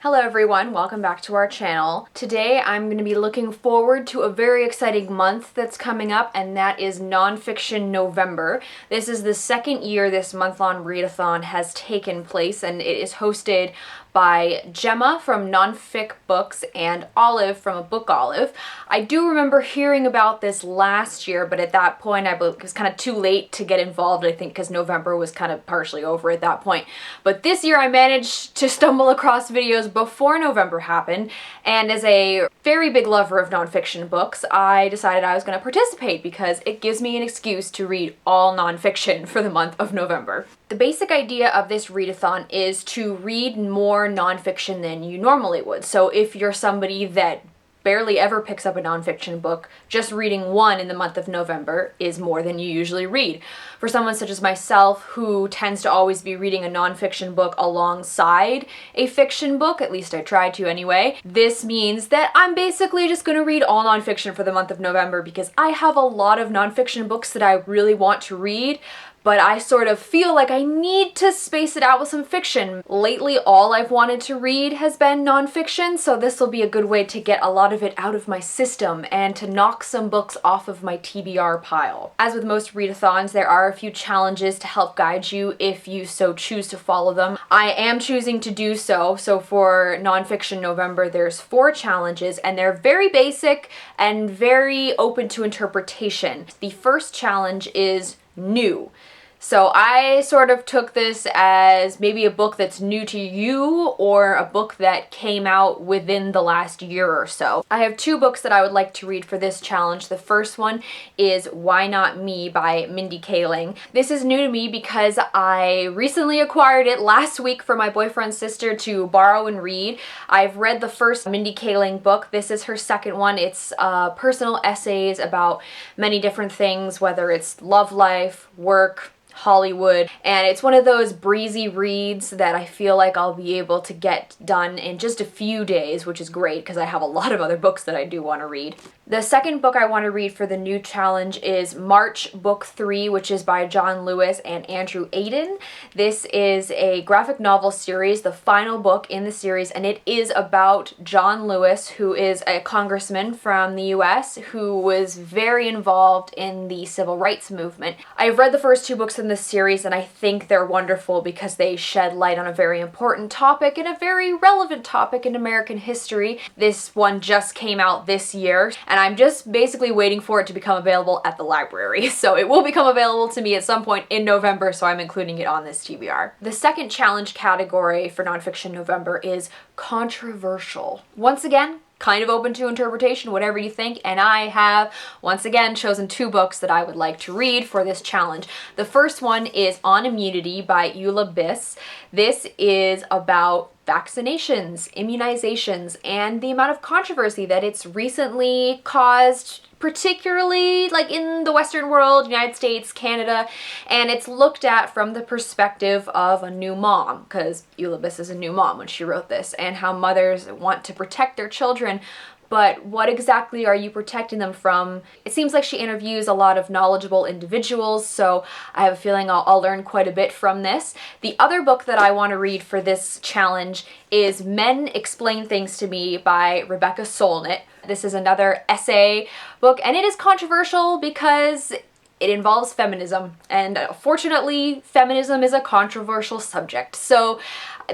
Hello everyone, welcome back to our channel. Today I'm going to be looking forward to a very exciting month that's coming up, and that is Nonfiction November. This is the second year this month-long readathon has taken place, and it is hosted by Gemma from Nonfic Books and Olive from A Book Olive. I do remember hearing about this last year, but at that point I believe it was kind of too late to get involved, I think, because November was kind of partially over at that point. But this year I managed to stumble across videos before November happened, and as a very big lover of nonfiction books, I decided I was going to participate because it gives me an excuse to read all nonfiction for the month of November. The basic idea of this readathon is to read more nonfiction than you normally would. So if you're somebody that barely ever picks up a nonfiction book, just reading one in the month of November is more than you usually read. For someone such as myself, who tends to always be reading a nonfiction book alongside a fiction book, at least I try to anyway, this means that I'm basically just going to read all nonfiction for the month of November because I have a lot of nonfiction books that I really want to read, but I sort of feel like I need to space it out with some fiction. Lately, all I've wanted to read has been nonfiction, so this will be a good way to get a lot of it out of my system and to knock some books off of my TBR pile. As with most readathons, there are a few challenges to help guide you if you so choose to follow them. I am choosing to do so. So for Nonfiction November, there's 4 challenges, and they're very basic and very open to interpretation. The first challenge is new. So I sort of took this as maybe a book that's new to you or a book that came out within the last year or so. I have 2 books that I would like to read for this challenge. The first one is Why Not Me by Mindy Kaling. This is new to me because I recently acquired it last week for my boyfriend's sister to borrow and read. I've read the first Mindy Kaling book. This is her second one. It's personal essays about many different things, whether it's love life, work, Hollywood, and it's one of those breezy reads that I feel like I'll be able to get done in just a few days, which is great because I have a lot of other books that I do want to read. The second book I want to read for the new challenge is March Book 3, which is by John Lewis and Andrew Aiden. This is a graphic novel series, the final book in the series, and it is about John Lewis, who is a congressman from the US who was very involved in the civil rights movement. I've read the first 2 books in this series, and I think they're wonderful because they shed light on a very important topic and a very relevant topic in American history. This one just came out this year, and I'm just basically waiting for it to become available at the library. So it will become available to me at some point in November, so I'm including it on this TBR. The second challenge category for Nonfiction November is controversial. Once again, kind of open to interpretation, whatever you think, and I have, once again, chosen 2 books that I would like to read for this challenge. The first one is On Immunity by Eula Biss. This is about vaccinations, immunizations, and the amount of controversy that it's recently caused, particularly like in the Western world, United States, Canada, and it's looked at from the perspective of a new mom, because Eula Biss is a new mom when she wrote this, and how mothers want to protect their children. But what exactly are you protecting them from? It seems like she interviews a lot of knowledgeable individuals, so I have a feeling I'll learn quite a bit from this. The other book that I want to read for this challenge is Men Explain Things to Me by Rebecca Solnit. This is another essay book, and it is controversial because it involves feminism, and fortunately, feminism is a controversial subject. So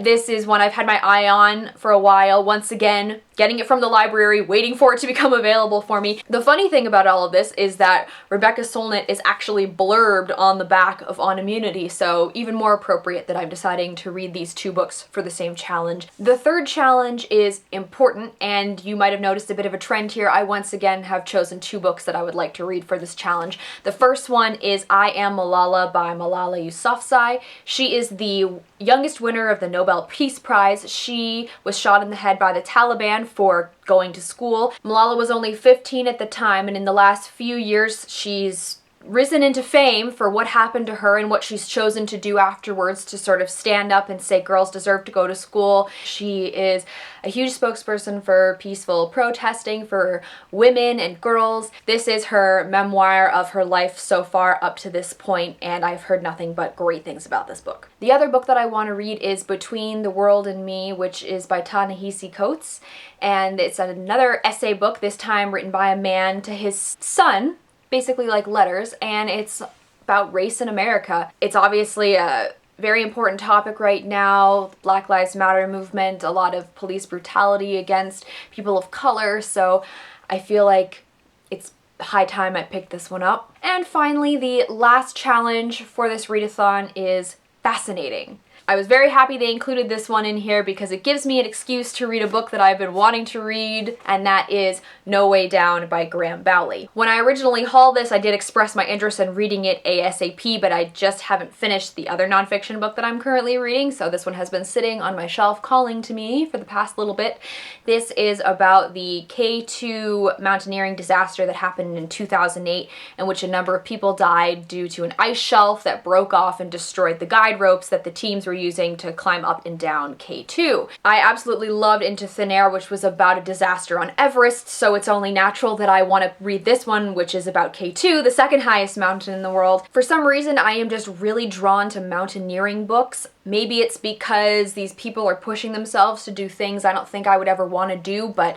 this is one I've had my eye on for a while. Once again, getting it from the library, waiting for it to become available for me. The funny thing about all of this is that Rebecca Solnit is actually blurbed on the back of On Immunity, so even more appropriate that I'm deciding to read these 2 books for the same challenge. The third challenge is important, and you might have noticed a bit of a trend here. I once again have chosen 2 books that I would like to read for this challenge. The first one is I Am Malala by Malala Yousafzai. She is the youngest winner of the Nobel Peace Prize. She was shot in the head by the Taliban for going to school. Malala was only 15 at the time, and in the last few years she's risen into fame for what happened to her and what she's chosen to do afterwards to sort of stand up and say girls deserve to go to school. She is a huge spokesperson for peaceful protesting for women and girls. This is her memoir of her life so far up to this point, and I've heard nothing but great things about this book. The other book that I want to read is Between the World and Me, which is by Ta-Nehisi Coates, and it's another essay book, this time written by a man to his son, basically like letters, and it's about race in America. It's obviously a very important topic right now, Black Lives Matter movement, a lot of police brutality against people of color, so I feel like it's high time I picked this one up. And finally, the last challenge for this readathon is fascinating. I was very happy they included this one in here because it gives me an excuse to read a book that I've been wanting to read, and that is No Way Down by Graham Bowley. When I originally hauled this, I did express my interest in reading it ASAP, but I just haven't finished the other nonfiction book that I'm currently reading, so this one has been sitting on my shelf calling to me for the past little bit. This is about the K2 mountaineering disaster that happened in 2008, in which a number of people died due to an ice shelf that broke off and destroyed the guide ropes that the teams were using to climb up and down K2. I absolutely loved Into Thin Air, which was about a disaster on Everest, so it's only natural that I want to read this one, which is about K2, the second highest mountain in the world. For some reason, I am just really drawn to mountaineering books. Maybe it's because these people are pushing themselves to do things I don't think I would ever want to do, but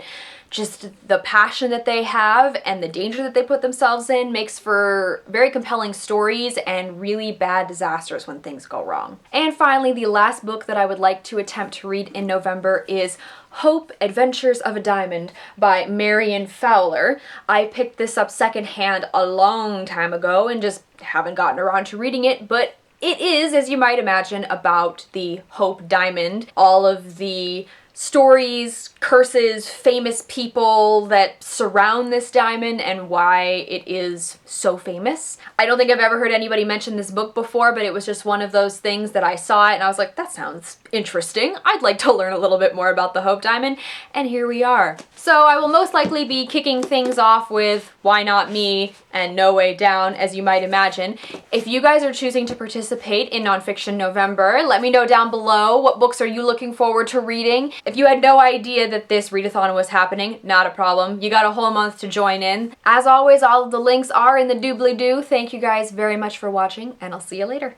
just the passion that they have and the danger that they put themselves in makes for very compelling stories and really bad disasters when things go wrong. And finally, the last book that I would like to attempt to read in November is Hope, Adventures of a Diamond by Marian Fowler. I picked this up secondhand a long time ago and just haven't gotten around to reading it, but it is, as you might imagine, about the Hope Diamond, all of the stories, curses, famous people that surround this diamond and why it is so famous. I don't think I've ever heard anybody mention this book before, but it was just one of those things that I saw it and I was like, that sounds interesting. I'd like to learn a little bit more about the Hope Diamond, and here we are. So I will most likely be kicking things off with Why Not Me and No Way Down, as you might imagine. If you guys are choosing to participate in Nonfiction November, let me know down below what books are you looking forward to reading. If you had no idea that this readathon was happening, not a problem. You got a whole month to join in. As always, all of the links are in the doobly-doo. Thank you guys very much for watching, and I'll see you later.